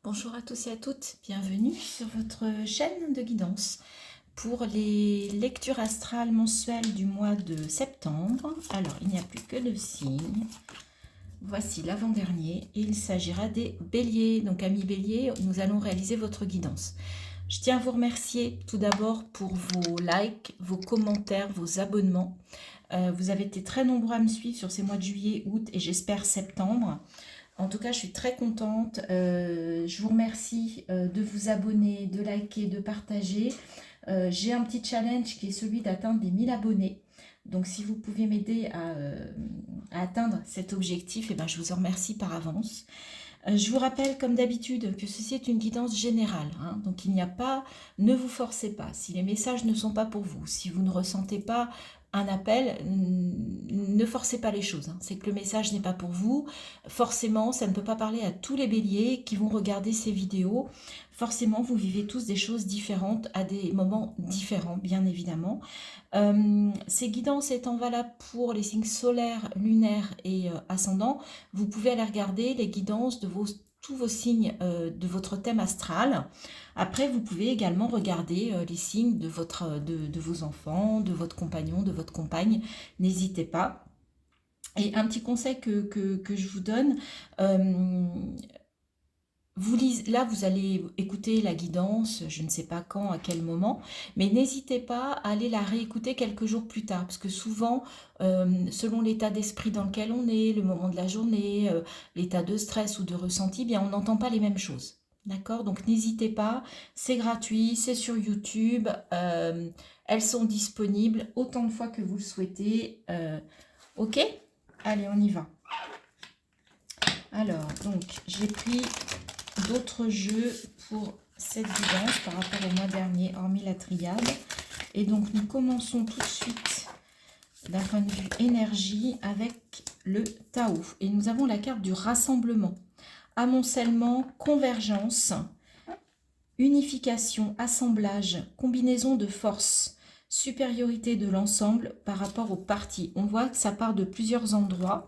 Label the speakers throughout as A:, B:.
A: Bonjour à tous et à toutes, bienvenue sur votre chaîne de guidance pour les lectures astrales mensuelles du mois de septembre. Alors, il n'y a plus que 2 signes. Voici l'avant-dernier et il s'agira des béliers. Donc, amis béliers, nous allons réaliser votre guidance. Je tiens à vous remercier tout d'abord pour vos likes, vos commentaires, vos abonnements. Vous avez été très nombreux à me suivre sur ces mois de juillet, août et j'espère septembre. En tout cas, je suis très contente. Je vous remercie de vous abonner, de liker, de partager. J'ai un petit challenge qui est celui d'atteindre les 1000 abonnés. Donc, si vous pouvez m'aider à atteindre cet objectif, eh ben, je vous en remercie par avance. Je vous rappelle, comme d'habitude, que ceci est une guidance générale. Donc, il n'y a pas, ne vous forcez pas. Si les messages ne sont pas pour vous, si vous ne ressentez pas un appel, ne forcez pas les choses. C'est que le message n'est pas pour vous. Forcément, ça ne peut pas parler à tous les béliers qui vont regarder ces vidéos. Forcément, vous vivez tous des choses différentes à des moments différents, bien évidemment. Ces guidances étant valables pour les signes solaires, lunaires et ascendants, vous pouvez aller regarder les guidances de tous vos signes de votre thème astral. Après, vous pouvez également regarder les signes de vos enfants, de votre compagnon, de votre compagne. N'hésitez pas. Et un petit conseil que je vous donne, là, vous allez écouter la guidance, je ne sais pas quand, à quel moment, mais n'hésitez pas à aller la réécouter quelques jours plus tard, parce que souvent, selon l'état d'esprit dans lequel on est, le moment de la journée, l'état de stress ou de ressenti, bien, on n'entend pas les mêmes choses. D'accord? Donc n'hésitez pas, c'est gratuit, c'est sur YouTube, elles sont disponibles autant de fois que vous le souhaitez. Ok? Allez, on y va. Alors, donc, j'ai pris d'autres jeux pour cette guidance par rapport au mois dernier, hormis la triade. Et donc, nous commençons tout de suite d'un point de vue énergie avec le Tao. Et nous avons la carte du rassemblement, amoncellement, convergence, unification, assemblage, combinaison de forces, supériorité de l'ensemble par rapport aux parties. On voit que ça part de plusieurs endroits.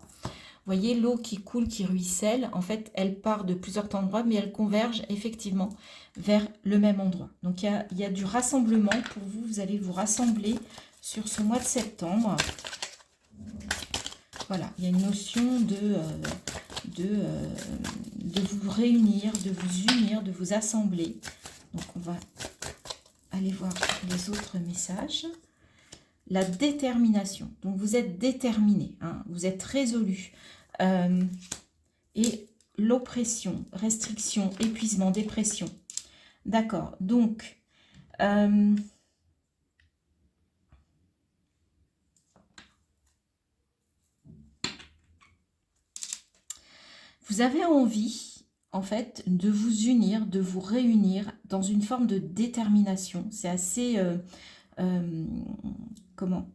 A: Vous voyez, l'eau qui coule, qui ruisselle, en fait, elle part de plusieurs endroits, mais elle converge effectivement vers le même endroit. Donc, il y a du rassemblement pour vous. Vous allez vous rassembler sur ce mois de septembre. Voilà, il y a une notion de vous réunir, de vous unir, de vous assembler. Donc, on va aller voir les autres messages. La détermination. Donc, vous êtes déterminé, vous êtes résolu. Et l'oppression, restriction, épuisement, dépression. D'accord. Donc, vous avez envie, en fait, de vous unir, de vous réunir dans une forme de détermination. C'est assez... comment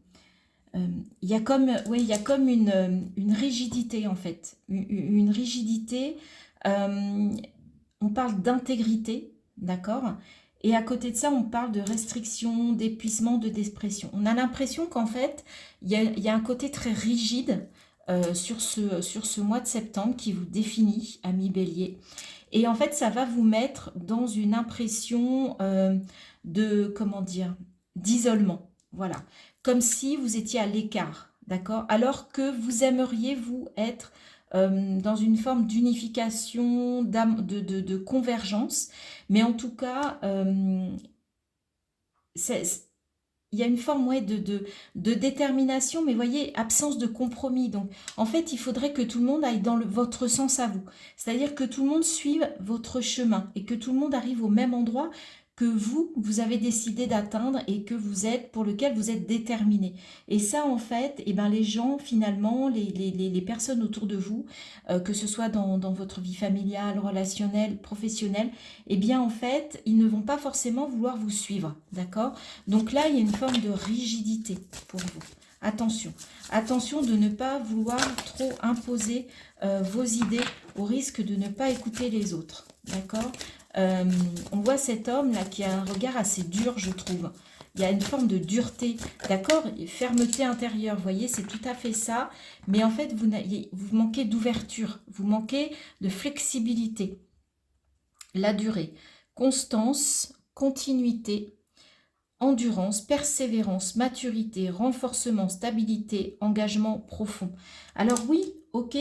A: il y a comme, oui, il y a comme une rigidité, en fait. Une rigidité. On parle d'intégrité, d'accord? Et à côté de ça, on parle de restriction, d'épuisement, de dépression. On a l'impression qu'en fait, il y a un côté très rigide sur ce mois de septembre qui vous définit, ami Bélier. Et en fait, ça va vous mettre dans une impression de, comment dire, d'isolement. Voilà. Comme si vous étiez à l'écart, d'accord? Alors que vous aimeriez, vous, être dans une forme d'unification, de convergence. Mais en tout cas, il y a une forme, ouais, de détermination, mais voyez, absence de compromis. Donc, en fait, il faudrait que tout le monde aille dans votre sens à vous. C'est-à-dire que tout le monde suive votre chemin et que tout le monde arrive au même endroit que vous avez décidé d'atteindre et que vous êtes, pour lequel vous êtes déterminé. Et ça, en fait, eh ben, les gens, finalement, les personnes autour de vous, que ce soit dans votre vie familiale, relationnelle, professionnelle, eh bien, en fait, ils ne vont pas forcément vouloir vous suivre, d'accord? Donc là, il y a une forme de rigidité pour vous. Attention, attention de ne pas vouloir trop imposer vos idées au risque de ne pas écouter les autres, d'accord? On voit cet homme-là qui a un regard assez dur, je trouve. Il y a une forme de dureté, d'accord? Fermeté intérieure, vous voyez, c'est tout à fait ça. Mais en fait, vous manquez d'ouverture, vous manquez de flexibilité. la durée, constance, continuité, endurance, persévérance, maturité, renforcement, stabilité, engagement profond. Alors oui, ok,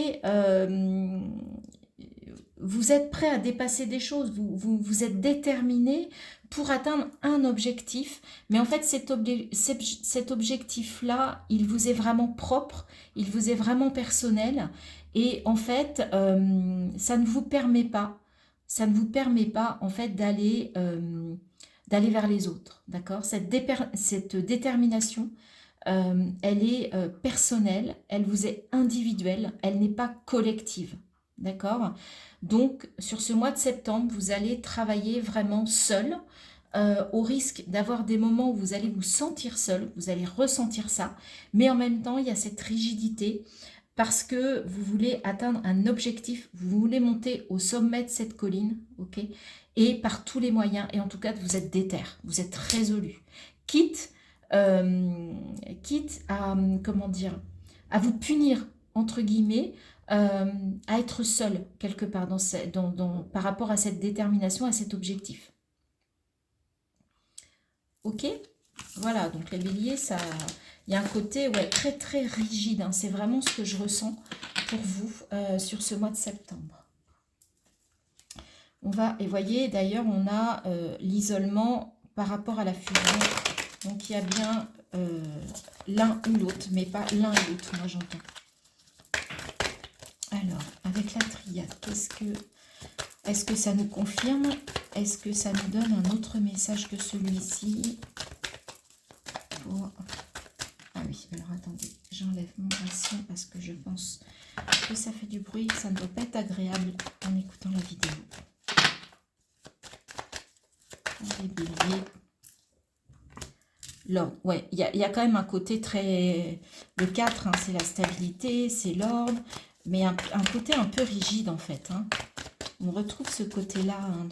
A: vous êtes prêt à dépasser des choses, vous êtes déterminé pour atteindre un objectif, mais en fait cet objectif-là, il vous est vraiment propre, il vous est vraiment personnel, et en fait, ça ne vous permet pas, en fait d'aller vers les autres, d'accord? Cette détermination, elle est personnelle, elle vous est individuelle, elle n'est pas collective, d'accord? Donc, sur ce mois de septembre, vous allez travailler vraiment seul, au risque d'avoir des moments où vous allez vous sentir seul, vous allez ressentir ça, mais en même temps, il y a cette rigidité parce que vous voulez atteindre un objectif, vous voulez monter au sommet de cette colline, ok? Et par tous les moyens, et en tout cas, vous êtes déter, vous êtes résolu. Quitte, quitte à, comment dire, à vous punir, entre guillemets, à être seul quelque part par rapport à cette détermination, à cet objectif. Ok? Voilà, donc les béliers, ça, il y a un côté très très rigide, hein. C'est vraiment ce que je ressens pour vous sur ce mois de septembre. On va, et voyez, d'ailleurs, on a l'isolement par rapport à la fusion. Donc, il y a bien l'un ou l'autre, mais pas l'un et l'autre, moi j'entends. Alors, avec la triade, est-ce que ça nous confirme? Est-ce que ça nous donne un autre message que celui-ci? Ah oui, alors attendez, j'enlève mon bassin parce que je pense que ça fait du bruit, ça ne doit pas être agréable en écoutant la vidéo. Les béliers. L'ordre, ouais, il y a quand même un côté très... Le 4, hein, c'est la stabilité, c'est l'ordre, mais un côté un peu rigide en fait. Hein. On retrouve ce côté-là hein,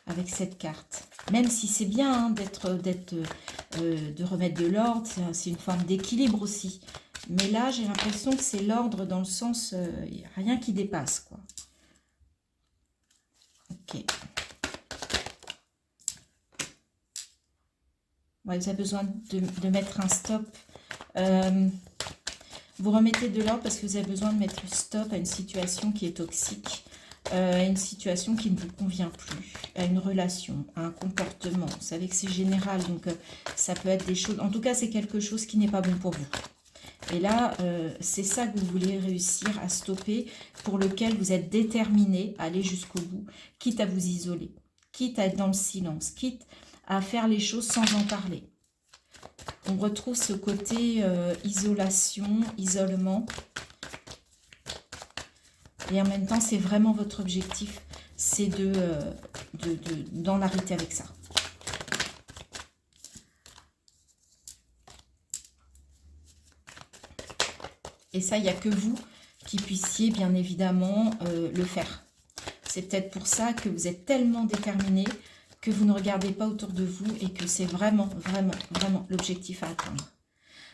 A: avec cette carte. Même si c'est bien hein, de remettre de l'ordre, c'est une forme d'équilibre aussi. Mais là, j'ai l'impression que c'est l'ordre dans le sens, il n'y a rien qui dépasse, quoi. Ok. Ouais, vous avez besoin de mettre un stop. Vous remettez de l'ordre parce que vous avez besoin de mettre stop à une situation qui est toxique, à une situation qui ne vous convient plus, à une relation, à un comportement. Vous savez que c'est général, donc ça peut être des choses... En tout cas, c'est quelque chose qui n'est pas bon pour vous. Et là, c'est ça que vous voulez réussir à stopper, pour lequel vous êtes déterminé à aller jusqu'au bout, quitte à vous isoler, quitte à être dans le silence, quitte à faire les choses sans en parler. On retrouve ce côté isolation, isolement. Et en même temps, c'est vraiment votre objectif, c'est d'en arrêter avec ça. Et ça, il n'y a que vous qui puissiez bien évidemment le faire. C'est peut-être pour ça que vous êtes tellement déterminé que vous ne regardez pas autour de vous et que c'est vraiment, vraiment, vraiment l'objectif à atteindre.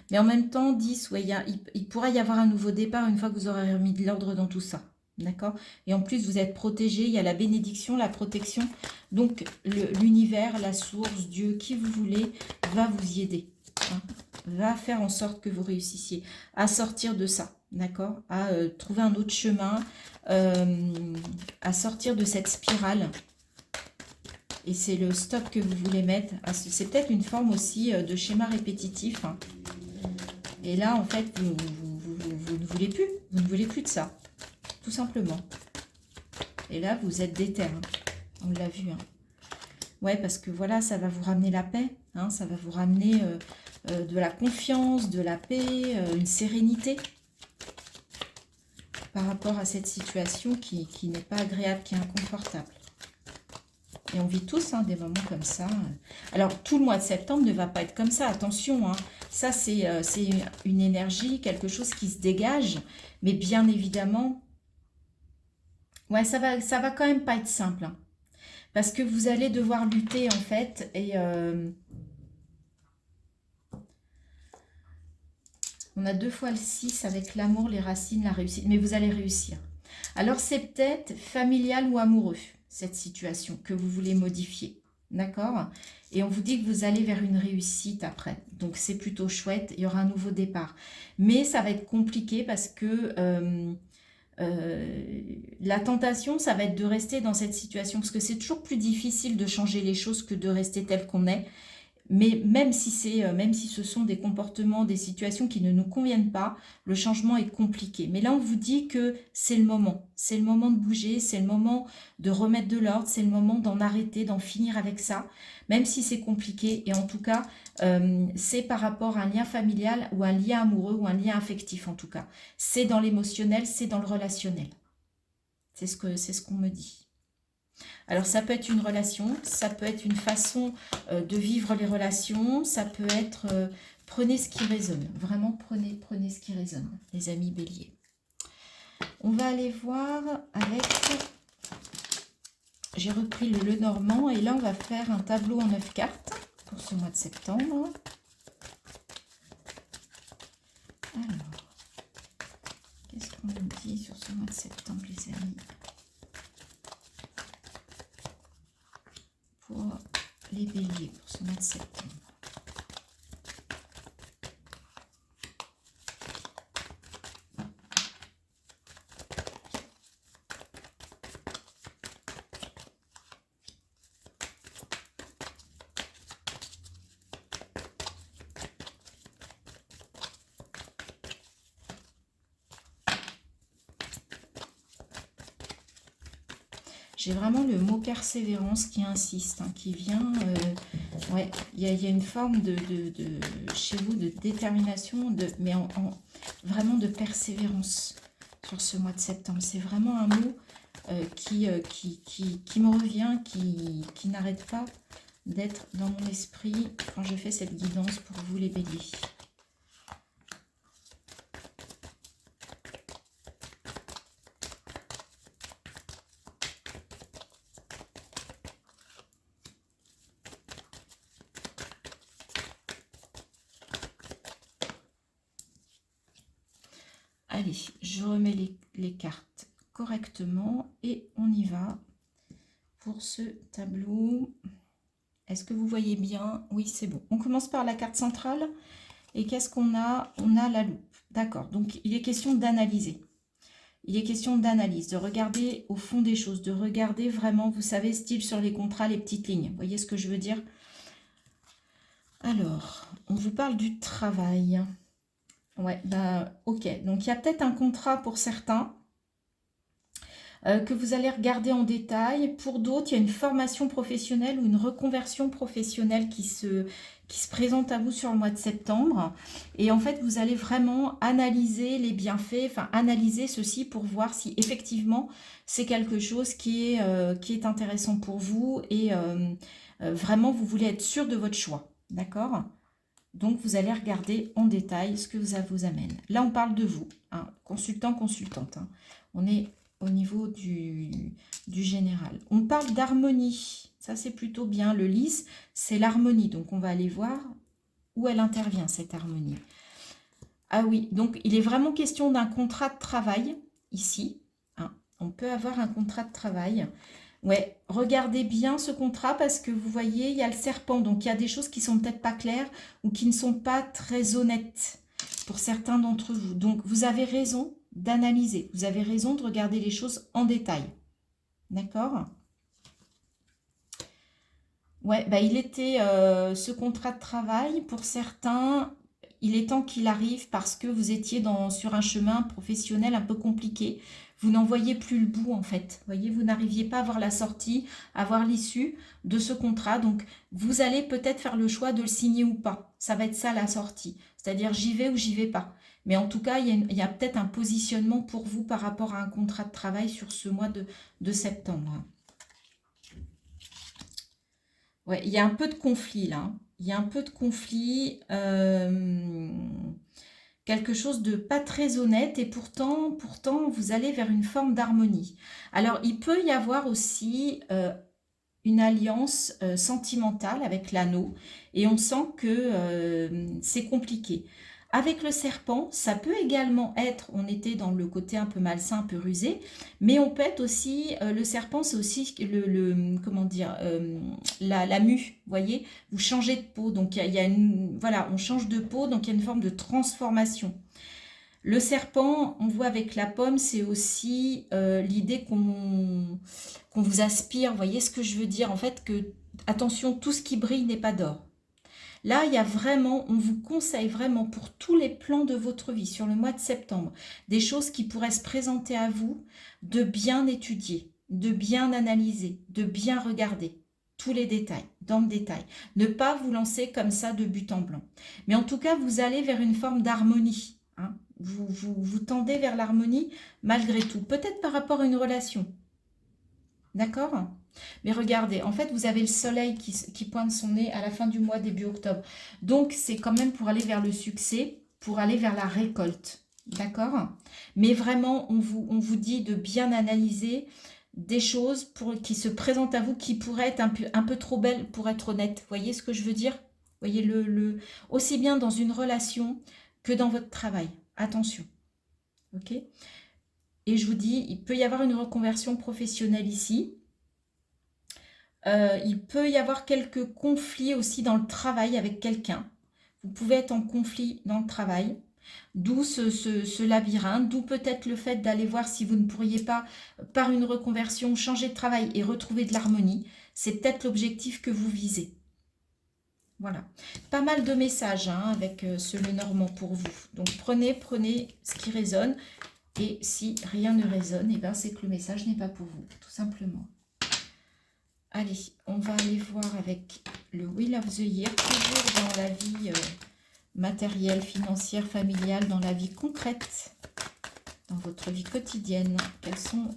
A: Mais en même temps, 10, ouais, il pourrait y avoir un nouveau départ une fois que vous aurez remis de l'ordre dans tout ça. D'accord? Et en plus, vous êtes protégé, il y a la bénédiction, la protection. Donc, l'univers, la source, Dieu, qui vous voulez, va vous y aider. Hein, va faire en sorte que vous réussissiez à sortir de ça. D'accord? À trouver un autre chemin, à sortir de cette spirale. Et c'est le stop que vous voulez mettre. C'est peut-être une forme aussi de schéma répétitif. Hein. Et là, en fait, vous ne voulez plus. Vous ne voulez plus de ça. Tout simplement. Et là, vous êtes déter. Hein. On l'a vu. Hein. Ouais, parce que voilà, ça va vous ramener la paix. Hein, ça va vous ramener de la confiance, de la paix, une sérénité. Par rapport à cette situation qui n'est pas agréable, qui est inconfortable. Et on vit tous hein, des moments comme ça. Alors, tout le mois de septembre ne va pas être comme ça. Attention, hein. Ça, c'est une énergie, quelque chose qui se dégage. Mais bien évidemment, ouais, ça va quand même pas être simple. Hein. Parce que vous allez devoir lutter, en fait. Et on a 2 fois le 6 avec l'amour, les racines, la réussite. Mais vous allez réussir. Alors, c'est peut-être familial ou amoureux. cette situation que vous voulez modifier. D'accord? Et on vous dit que vous allez vers une réussite après. Donc, c'est plutôt chouette. Il y aura un nouveau départ. Mais ça va être compliqué parce que la tentation, ça va être de rester dans cette situation. Parce que c'est toujours plus difficile de changer les choses que de rester tel qu'on est. Mais même si ce sont des comportements, des situations qui ne nous conviennent pas, le changement est compliqué. Mais là, on vous dit que c'est le moment. C'est le moment de bouger, c'est le moment de remettre de l'ordre, c'est le moment d'en arrêter, d'en finir avec ça, même si c'est compliqué. Et en tout cas, c'est par rapport à un lien familial ou un lien amoureux ou un lien affectif en tout cas. C'est dans l'émotionnel, c'est dans le relationnel. C'est ce qu'on me dit. Alors, ça peut être une relation, ça peut être une façon de vivre les relations, ça peut être... prenez ce qui résonne, vraiment prenez ce qui résonne, les amis béliers. On va aller voir avec... J'ai repris le Lenormand et là, on va faire un tableau en 9 cartes pour ce mois de septembre. Alors, qu'est-ce qu'on nous dit sur ce mois de septembre, les amis ? Pour les béliers, pour ce mois de septembre. J'ai vraiment le mot persévérance qui insiste, hein, qui vient... ouais, il y a une forme chez vous de détermination, mais vraiment de persévérance sur ce mois de septembre. C'est vraiment un mot qui me revient, qui n'arrête pas d'être dans mon esprit quand je fais cette guidance pour vous les béliers. Allez, je remets les cartes correctement et on y va pour ce tableau. Est-ce que vous voyez bien? Oui, c'est bon. On commence par la carte centrale. Et qu'est-ce qu'on a? On a la loupe. D'accord. Donc, il est question d'analyser. Il est question d'analyse, de regarder au fond des choses, de regarder vraiment, vous savez, style sur les contrats, les petites lignes. Vous voyez ce que je veux dire? Alors, on vous parle du travail. Ouais, bah, ok. Donc, il y a peut-être un contrat pour certains que vous allez regarder en détail. Pour d'autres, il y a une formation professionnelle ou une reconversion professionnelle qui se présente à vous sur le mois de septembre. Et en fait, vous allez vraiment analyser les bienfaits, enfin analyser ceci pour voir si effectivement c'est quelque chose qui est intéressant pour vous et vraiment vous voulez être sûr de votre choix. D'accord ? Donc, vous allez regarder en détail ce que ça vous amène. Là, on parle de vous, hein, consultant, consultante. Hein. On est au niveau du général. On parle d'harmonie. Ça, c'est plutôt bien. Le lys, c'est l'harmonie. Donc, on va aller voir où elle intervient, cette harmonie. Ah oui, donc, il est vraiment question d'un contrat de travail, ici. Hein. On peut avoir un contrat de travail. Ouais, regardez bien ce contrat parce que vous voyez, il y a le serpent. Donc, il y a des choses qui sont peut-être pas claires ou qui ne sont pas très honnêtes pour certains d'entre vous. Donc, vous avez raison d'analyser. Vous avez raison de regarder les choses en détail. D'accord? Ouais, bah, il était ce contrat de travail. Pour certains, il est temps qu'il arrive parce que vous étiez sur un chemin professionnel un peu compliqué. Vous n'en voyez plus le bout en fait. Vous voyez, vous n'arriviez pas à voir la sortie, à voir l'issue de ce contrat. Donc, vous allez peut-être faire le choix de le signer ou pas. Ça va être ça la sortie. C'est-à-dire, j'y vais ou j'y vais pas. Mais en tout cas, il y a peut-être un positionnement pour vous par rapport à un contrat de travail sur ce mois de septembre. Ouais, il y a un peu de conflit là. Il y a un peu de conflit. Quelque chose de pas très honnête et pourtant vous allez vers une forme d'harmonie. Alors, il peut y avoir aussi une alliance sentimentale avec l'anneau et on sent que c'est compliqué. Avec le serpent, ça peut également être, on était dans le côté un peu malsain, un peu rusé, mais on peut être aussi, le serpent c'est aussi comment dire, la mue, vous voyez, vous changez de peau, donc il y a une, voilà, on change de peau, donc il y a une forme de transformation. Le serpent, on voit avec la pomme, c'est aussi l'idée qu'on vous aspire, vous voyez ce que je veux dire, en fait, que, attention, tout ce qui brille n'est pas d'or. Là, il y a vraiment, on vous conseille vraiment pour tous les plans de votre vie sur le mois de septembre, des choses qui pourraient se présenter à vous, de bien étudier, de bien analyser, de bien regarder tous les détails, dans le détail. Ne pas vous lancer comme ça de but en blanc. Mais en tout cas, vous allez vers une forme d'harmonie. Hein. Vous tendez vers l'harmonie malgré tout. Peut-être par rapport à une relation. D'accord ? Mais regardez, en fait, vous avez le soleil qui pointe son nez à la fin du mois, début octobre. Donc, c'est quand même pour aller vers le succès, pour aller vers la récolte. D'accord? Mais vraiment, on vous dit de bien analyser des choses qui se présentent à vous qui pourraient être un peu trop belles pour être honnêtes. Vous voyez ce que je veux dire? Vous voyez, aussi bien dans une relation que dans votre travail. Attention. Ok? Et je vous dis, il peut y avoir une reconversion professionnelle ici. Il peut y avoir quelques conflits aussi dans le travail avec quelqu'un. Vous pouvez être en conflit dans le travail. D'où ce labyrinthe, d'où peut-être le fait d'aller voir si vous ne pourriez pas, par une reconversion, changer de travail et retrouver de l'harmonie. C'est peut-être l'objectif que vous visez. Voilà. Pas mal de messages hein, avec ce Lenormand pour vous. Donc prenez ce qui résonne. Et si rien ne résonne, eh ben, c'est que le message n'est pas pour vous, tout simplement. Allez, on va aller voir avec le Wheel of the Year, toujours dans la vie matérielle, financière, familiale, dans la vie concrète, dans votre vie quotidienne. Quelles sont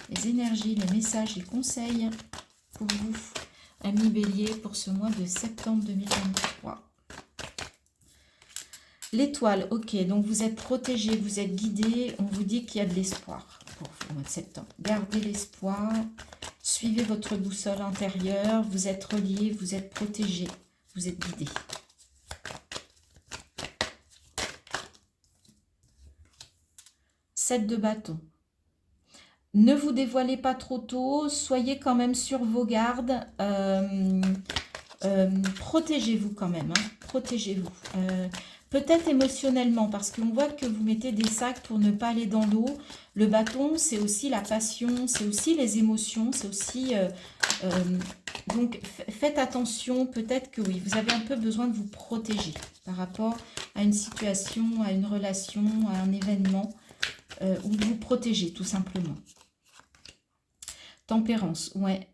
A: les énergies, les messages, les conseils pour vous, amis Bélier, pour ce mois de septembre 2023. L'étoile, ok, donc vous êtes protégé, vous êtes guidé, on vous dit qu'il y a de l'espoir pour le mois de septembre. Gardez l'espoir, suivez votre boussole intérieure, vous êtes relié, vous êtes protégé, vous êtes guidé. Sept de bâton. Ne vous dévoilez pas trop tôt, soyez quand même sur vos gardes. Protégez-vous quand même, hein, protégez-vous. Peut-être émotionnellement, parce qu'on voit que vous mettez des sacs pour ne pas aller dans l'eau. Le bâton, c'est aussi la passion, c'est aussi les émotions, c'est aussi... donc, faites attention, peut-être que oui, vous avez un peu besoin de vous protéger par rapport à une situation, à une relation, à un événement, ou de vous protéger, tout simplement. Tempérance, ouais.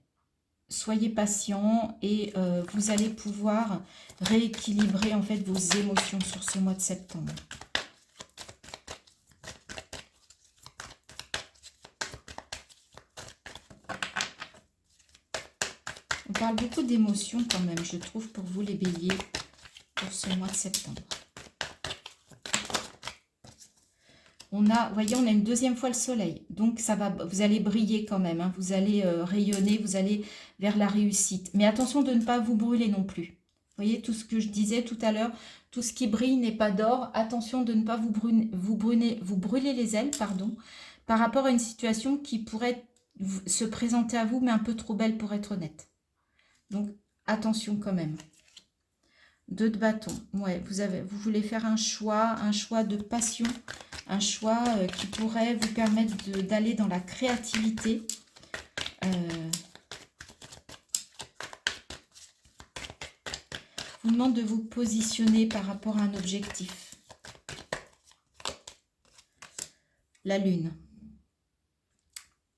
A: Soyez patient et vous allez pouvoir rééquilibrer en fait vos émotions sur ce mois de septembre. On parle beaucoup d'émotions quand même, je trouve, pour vous les béliers, pour ce mois de septembre. On a, voyez, on a une deuxième fois le soleil. Donc, ça va, vous allez briller quand même. Hein, vous allez rayonner, vous allez vers la réussite. Mais attention de ne pas vous brûler non plus. Vous voyez, tout ce que je disais tout à l'heure, tout ce qui brille n'est pas d'or. Attention de ne pas vous brûler les ailes, pardon, par rapport à une situation qui pourrait se présenter à vous, mais un peu trop belle pour être honnête. Donc, attention quand même. 2 de bâton. Ouais, vous voulez faire un choix de passion, un choix qui pourrait vous permettre d'aller dans la créativité. Vous demande de vous positionner par rapport à un objectif. La lune.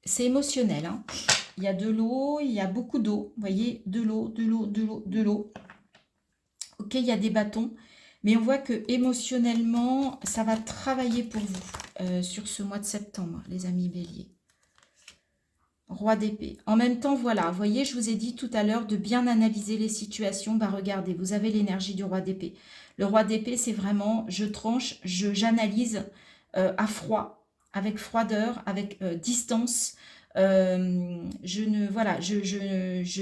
A: C'est émotionnel. Hein. Il y a de l'eau, il y a beaucoup d'eau. Vous voyez, de l'eau, de l'eau, de l'eau, de l'eau. Ok, il y a des bâtons, mais on voit que émotionnellement, ça va travailler pour vous sur ce mois de septembre, les amis béliers. Roi d'épée. En même temps, voilà, vous voyez, je vous ai dit tout à l'heure de bien analyser les situations. Bah, regardez, vous avez l'énergie du roi d'épée. Le roi d'épée, c'est vraiment, je tranche, j'analyse à froid, avec froideur, avec distance. Je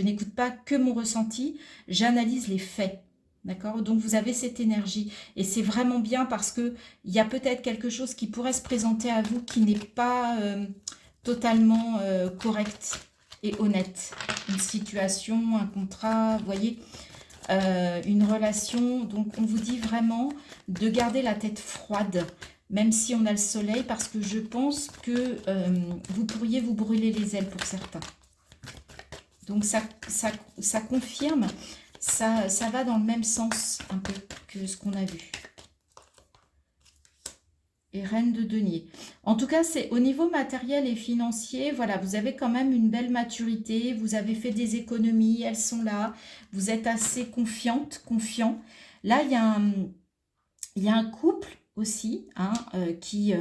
A: n'écoute pas que mon ressenti, j'analyse les faits. D'accord? Donc, vous avez cette énergie. Et c'est vraiment bien parce qu'il y a peut-être quelque chose qui pourrait se présenter à vous qui n'est pas totalement correct et honnête. Une situation, un contrat, vous voyez, une relation. Donc, on vous dit vraiment de garder la tête froide, même si on a le soleil, parce que je pense que vous pourriez vous brûler les ailes pour certains. Donc, ça confirme. Ça va dans le même sens un peu que ce qu'on a vu. Et reine de denier. En tout cas, c'est au niveau matériel et financier, voilà, vous avez quand même une belle maturité, vous avez fait des économies, elles sont là, vous êtes assez confiante, confiant. Là, il y a un couple aussi hein, qui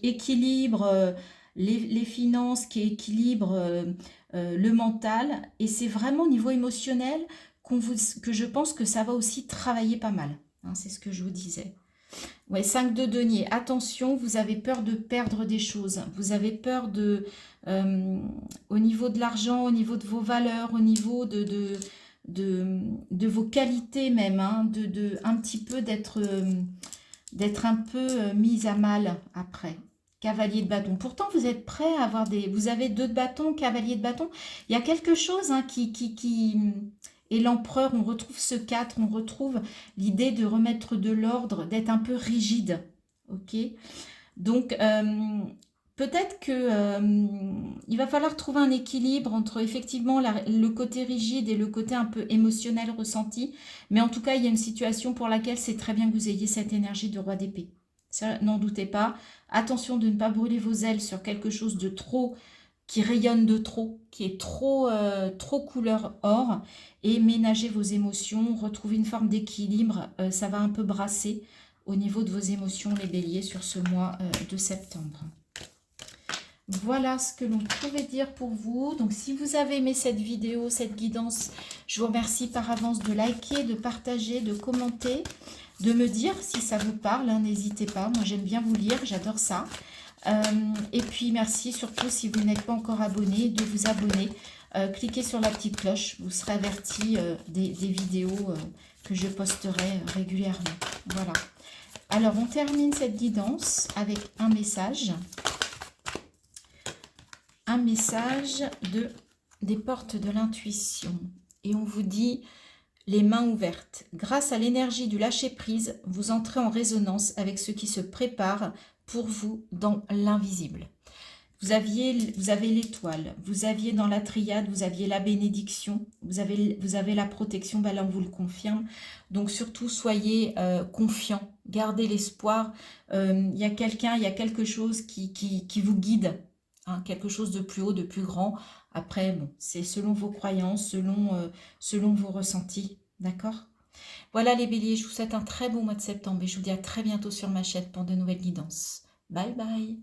A: équilibre les finances, qui équilibre le mental. Et c'est vraiment au niveau émotionnel que je pense que ça va aussi travailler pas mal. Hein, c'est ce que je vous disais. Ouais, 5 de denier. Attention, vous avez peur de perdre des choses. Vous avez peur au niveau de l'argent, au niveau de vos valeurs, au niveau de vos qualités même, hein, un petit peu d'être un peu mise à mal après. Cavalier de bâton. Pourtant, vous êtes prêt à avoir des... Vous avez 2 de bâton, cavalier de bâton. Il y a quelque chose hein, Et l'empereur, on retrouve ce 4, on retrouve l'idée de remettre de l'ordre, d'être un peu rigide. Ok. Donc, peut-être que il va falloir trouver un équilibre entre effectivement le côté rigide et le côté un peu émotionnel ressenti. Mais en tout cas, il y a une situation pour laquelle c'est très bien que vous ayez cette énergie de roi d'épée. Ça, n'en doutez pas. Attention de ne pas brûler vos ailes sur quelque chose de trop, qui rayonne de trop, qui est trop couleur or. Et ménagez vos émotions, retrouvez une forme d'équilibre. Ça va un peu brasser au niveau de vos émotions, les béliers, sur ce mois de septembre. Voilà ce que l'on pouvait dire pour vous. Donc, si vous avez aimé cette vidéo, cette guidance, je vous remercie par avance de liker, de partager, de commenter, de me dire si ça vous parle. Hein, n'hésitez pas, moi j'aime bien vous lire, j'adore ça. Et puis, merci surtout si vous n'êtes pas encore abonné, de vous abonner. Cliquez sur la petite cloche, vous serez averti des vidéos que je posterai régulièrement. Voilà. Alors, on termine cette guidance avec un message. Un message des portes de l'intuition. Et on vous dit, les mains ouvertes. Grâce à l'énergie du lâcher-prise, vous entrez en résonance avec ce qui se prépare pour vous dans l'invisible. Vous avez l'étoile, vous aviez dans la triade, vous aviez la bénédiction, vous avez la protection, ben là on vous le confirme. Donc surtout soyez confiants, gardez l'espoir. Il y a quelqu'un, il y a quelque chose qui vous guide, hein, quelque chose de plus haut, de plus grand. Après, bon, c'est selon vos croyances, selon vos ressentis, d'accord? Voilà les béliers, je vous souhaite un très bon mois de septembre et je vous dis à très bientôt sur ma chaîne pour de nouvelles guidances. Bye bye.